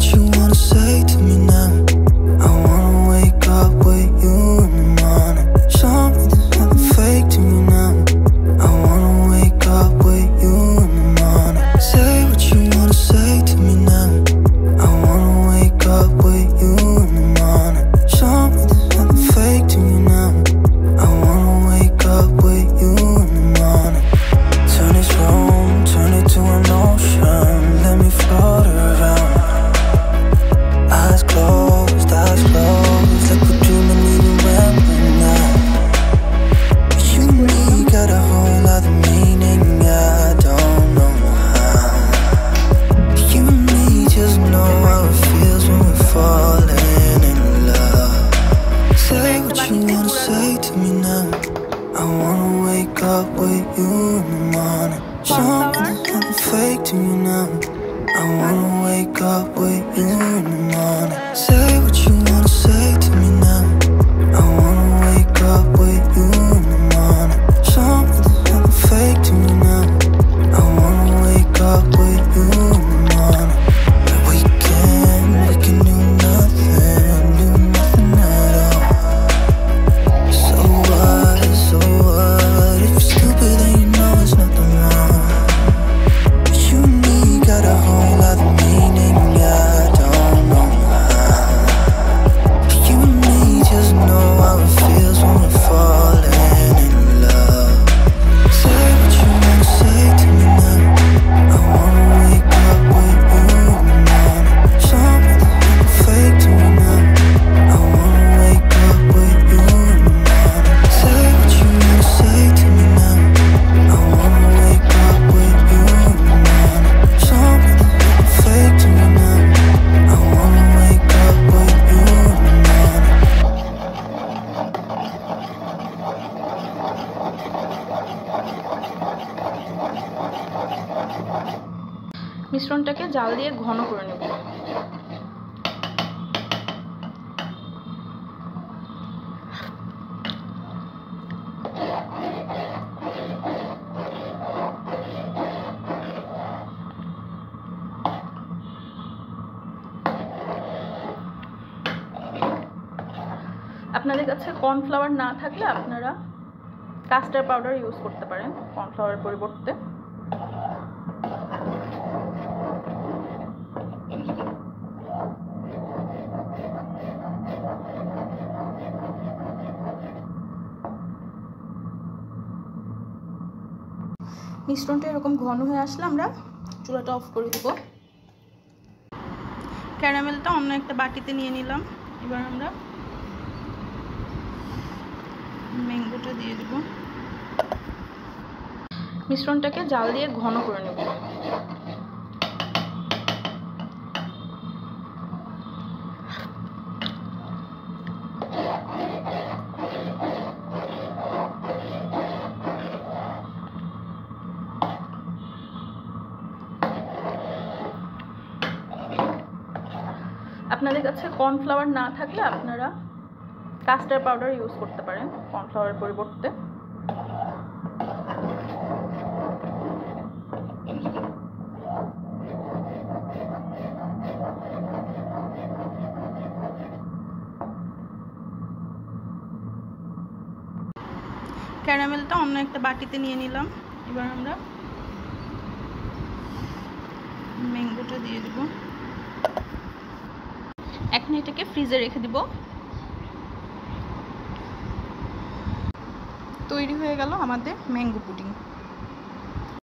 what you wanna say to me now. I wanna wake up with you in the morning. Show me there's nothing fake to me now. I wanna wake up with you in the morning. Say what you wanna say to me now. I wanna wake up with you in the morning. Show me there's nothing fake to me now. I wanna wake up with you in the morning. Turn this room, turn it to an ocean. Let me float around. Eyes closed, like we're dreaming even when we're not. You and me got a whole other meaning, I don't know how. You and me just know how it feels when we're falling in love. Say what you wanna say to me now. I wanna wake up with you in the morning. Show me there's nothing fake to me now. I wanna wake up with you in the morning. Say what you wanna say to me now. I wanna wake up with you in the morning. Show me there's nothing fake to me now. I wanna wake up with you in the morning. We can do nothing at all. So what, if you're stupid then you know there's nothing wrong. You and me got a whole other meaning, I don't know how. You and me just know how it feels when we're falling in love. Say what you wanna say to me now. I wanna wake up with you in the morning. Show me there's nothing fake to me now. I wanna wake up with you in the morning. Say what you wanna say to me now. I wanna wake up with you in the morning. Show me there's nothing fake to me now. I wanna wake up with you in the morning. মিশ্রণটাকে জাল দিয়ে ঘন করে নেব। আপনাদের কাছে cornflour না থাকলে আপনারা কাস্টার্ড পাউডার ইউজ করতে পারেন কর্নফ্লাওয়ারের পরিবর্তে। মিশ্রণটা এরকম ঘন হয়ে আসলে আমরা চুলাটা অফ করে দেব। ক্যারামেলটা অন্য একটা বাটিতে নিয়ে নিলাম। এবার আমরা ম্যাঙ্গোটা দিয়ে দেব। মিশ্রণটাকে জাল দিয়ে ঘন করে নেব। আপনাদের কাছে কর্নফ্লাওয়ার না থাকলে আপনারা কাস্টার্ড পাউডার ইউজ করতে পারেন কর্নফ্লাওয়ারের পরিবর্তে। ক্যারামেলটা অন্য একটা বাটিতে নিয়ে নিলাম। এবার আমরা ম্যাঙ্গোটা দিয়ে দেব। এখন এটাকে ফ্রিজে রেখে দিব। তৈরি হয়ে গেল আমাদের ম্যাঙ্গো পুডিং।